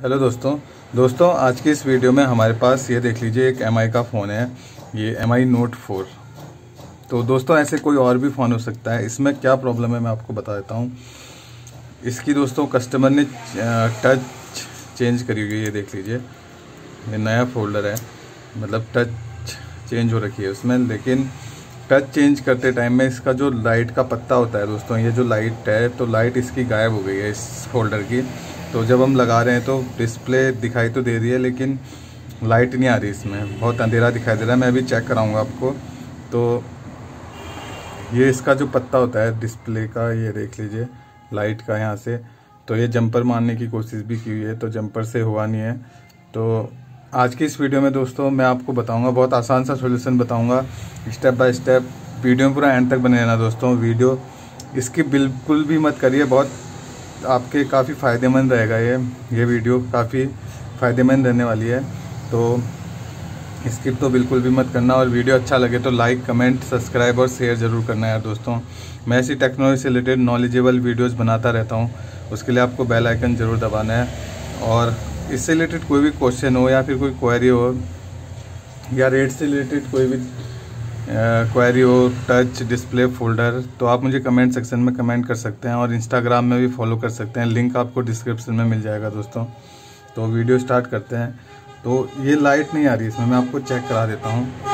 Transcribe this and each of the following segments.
Hello दोस्तों आज की इस वीडियो में हमारे पास ये देख लीजिए एक MI का फ़ोन है। ये MI Note 4। तो दोस्तों ऐसे कोई और भी फ़ोन हो सकता है। इसमें क्या प्रॉब्लम है मैं आपको बता देता हूँ। इसकी दोस्तों कस्टमर ने टच चेंज करी हुई है। ये देख लीजिए, ये नया फोल्डर है, मतलब टच चेंज हो रखी है उसमें। लेकिन टच चेंज करते टाइम में इसका जो लाइट का पत्ता होता है दोस्तों, ये जो लाइट है, तो लाइट इसकी गायब हो गई है इस फोल्डर की। तो जब हम लगा रहे हैं तो डिस्प्ले दिखाई तो दे रही है, लेकिन लाइट नहीं आ रही इसमें, बहुत अंधेरा दिखाई दे रहा है। मैं अभी चेक कराऊंगा आपको। तो ये इसका जो पत्ता होता है डिस्प्ले का, ये देख लीजिए लाइट का यहाँ से। तो ये जंपर मारने की कोशिश भी की हुई है, तो जंपर से हुआ नहीं है। तो आज की इस वीडियो में दोस्तों मैं आपको बताऊंगा, बहुत आसान सा सॉल्यूशन बताऊंगा, स्टेप बाय स्टेप। वीडियो में पूरा एंड तक बने रहना दोस्तों। वीडियो इसकी बिल्कुल भी मत करिए, बहुत आपके काफ़ी फ़ायदेमंद रहेगा। ये वीडियो काफ़ी फ़ायदेमंद रहने वाली है। तो स्किप तो बिल्कुल भी मत करना, और वीडियो अच्छा लगे तो लाइक, कमेंट, सब्सक्राइब और शेयर ज़रूर करना यार दोस्तों। मैं ऐसी टेक्नोलॉजी से रिलेटेड नॉलेजेबल वीडियोस बनाता रहता हूँ। उसके लिए आपको बेल आइकन ज़रूर दबाना है। और इससे रिलेटेड कोई भी क्वेश्चन हो या फिर कोई क्वेरी हो, या रेट से रिलेटेड कोई भी क्वेरी हो, टच डिस्प्ले फोल्डर, तो आप मुझे कमेंट सेक्शन में कमेंट कर सकते हैं, और इंस्टाग्राम में भी फॉलो कर सकते हैं। लिंक आपको डिस्क्रिप्शन में मिल जाएगा दोस्तों। तो वीडियो स्टार्ट करते हैं। तो ये लाइट नहीं आ रही इसमें, मैं आपको चेक करा देता हूँ।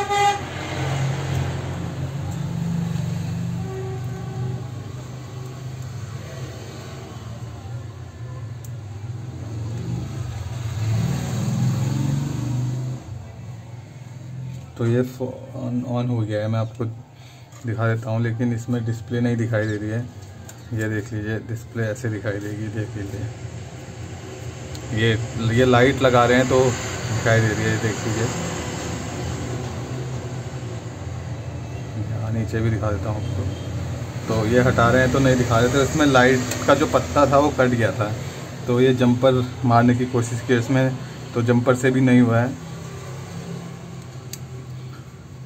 तो ये फ़ोन ऑन हो गया है, मैं आपको दिखा देता हूँ, लेकिन इसमें डिस्प्ले नहीं दिखाई दे रही है। ये देख लीजिए, डिस्प्ले ऐसे दिखाई देगी, देख लीजिए। ये लाइट लगा रहे हैं तो दिखाई दे रही है, देख लीजिए। यहाँ नीचे भी दिखा देता हूँ आपको। तो ये हटा रहे हैं तो नहीं दिखा रहे थे। इसमें लाइट का जो पत्ता था वो कट गया था, तो ये जंपर मारने की कोशिश की इसमें, तो जंपर से भी नहीं हुआ है।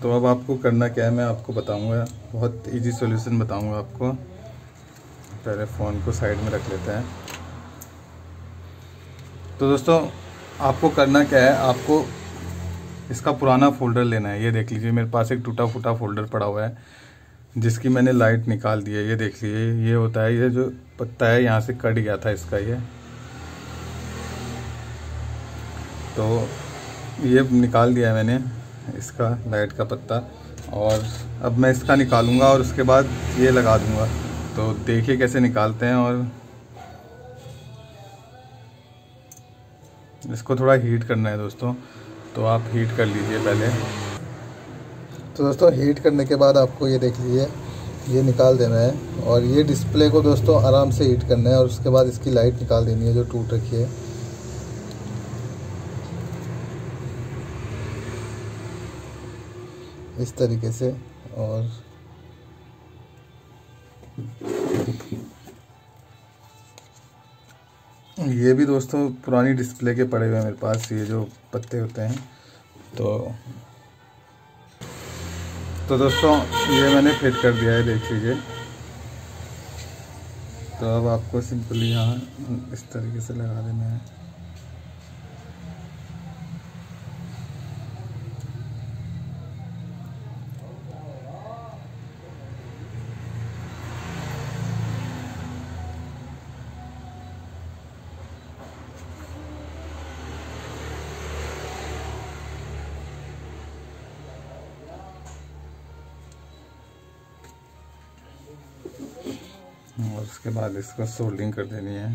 तो अब आपको करना क्या है मैं आपको बताऊंगा, बहुत इजी सॉल्यूशन बताऊंगा आपको। पहले फ़ोन को साइड में रख लेते हैं। तो दोस्तों आपको करना क्या है, आपको इसका पुराना फ़ोल्डर लेना है। ये देख लीजिए, मेरे पास एक टूटा फूटा फ़ोल्डर पड़ा हुआ है जिसकी मैंने लाइट निकाल दी है। ये देख लीजिए, ये होता है, ये जो पत्ता है यहाँ से कट गया था इसका। तो ये निकाल दिया है मैंने इसका लाइट का पत्ता, और अब मैं इसका निकालूंगा और उसके बाद ये लगा दूंगा। तो देखिए कैसे निकालते हैं। और इसको थोड़ा हीट करना है दोस्तों, तो आप हीट कर लीजिए पहले। तो दोस्तों हीट करने के बाद आपको ये देख लीजिए, ये निकाल देना है, और ये डिस्प्ले को दोस्तों आराम से हीट करना है, और उसके बाद इसकी लाइट निकाल देनी है जो टूट रखी है। इस तरीके से। और ये भी दोस्तों पुरानी डिस्प्ले के पड़े हुए हैं मेरे पास, ये जो पत्ते होते हैं। तो दोस्तों ये मैंने फिट कर दिया है, देख लीजिए। तो अब आपको सिंपली यहाँ इस तरीके से लगा देना है। और उसके बाद इसको सोल्डिंग कर देनी है।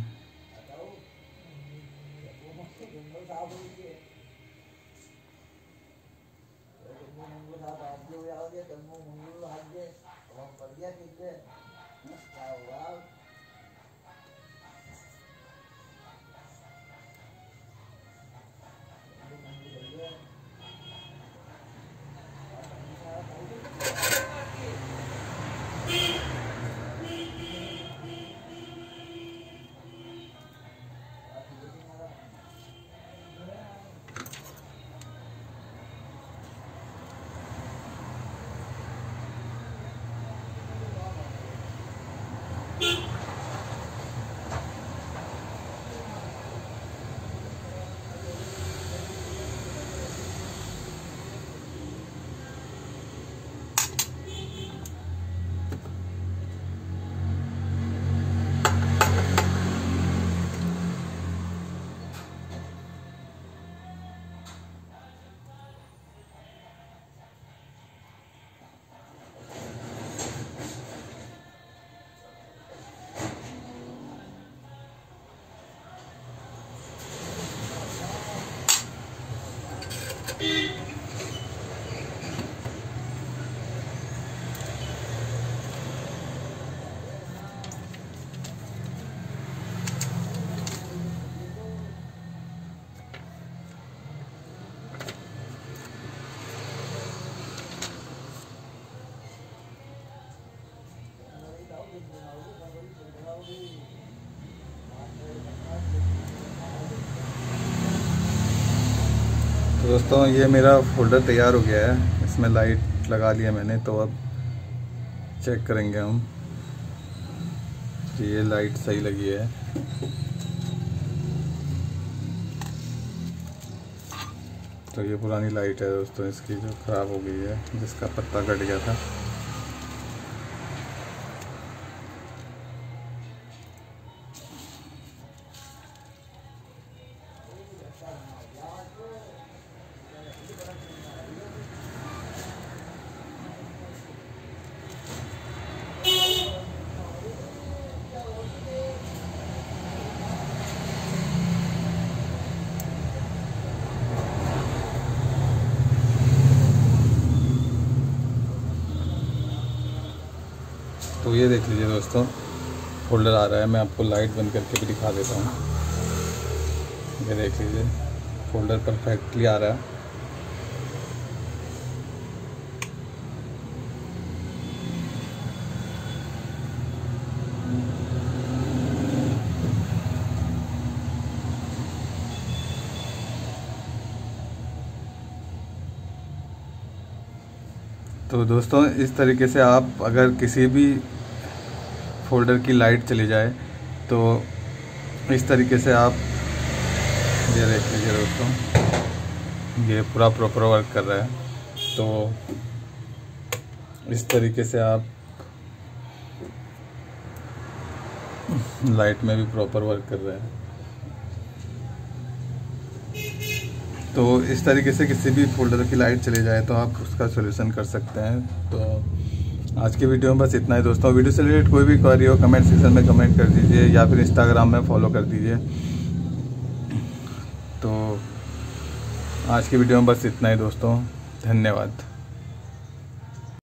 तो दोस्तों ये मेरा फोल्डर तैयार हो गया है, इसमें लाइट लगा लिया मैंने। तो अब चेक करेंगे हम कि ये लाइट सही लगी है। तो ये पुरानी लाइट है दोस्तों इसकी, जो ख़राब हो गई है, जिसका पत्ता कट गया था। तो ये देख लीजिए दोस्तों, फोल्डर आ रहा है। मैं आपको लाइट बंद करके भी दिखा देता हूँ। ये देख लीजिए, फोल्डर परफेक्टली आ रहा है। तो दोस्तों इस तरीके से आप अगर किसी भी फोल्डर की लाइट चली जाए तो इस तरीके से आप, ये देख लीजिए दोस्तों, ये पूरा प्रॉपर वर्क कर रहा है। तो इस तरीके से आप लाइट में भी प्रॉपर वर्क कर रहा है। तो इस तरीके से किसी भी फोल्डर की लाइट चले जाए तो आप उसका सॉल्यूशन कर सकते हैं। तो आज की वीडियो में बस इतना ही दोस्तों। वीडियो से रिलेटेड कोई भी क्वेरी हो कमेंट सेक्शन में कमेंट कर दीजिए, या फिर इंस्टाग्राम में फॉलो कर दीजिए। तो आज की वीडियो में बस इतना ही दोस्तों, धन्यवाद।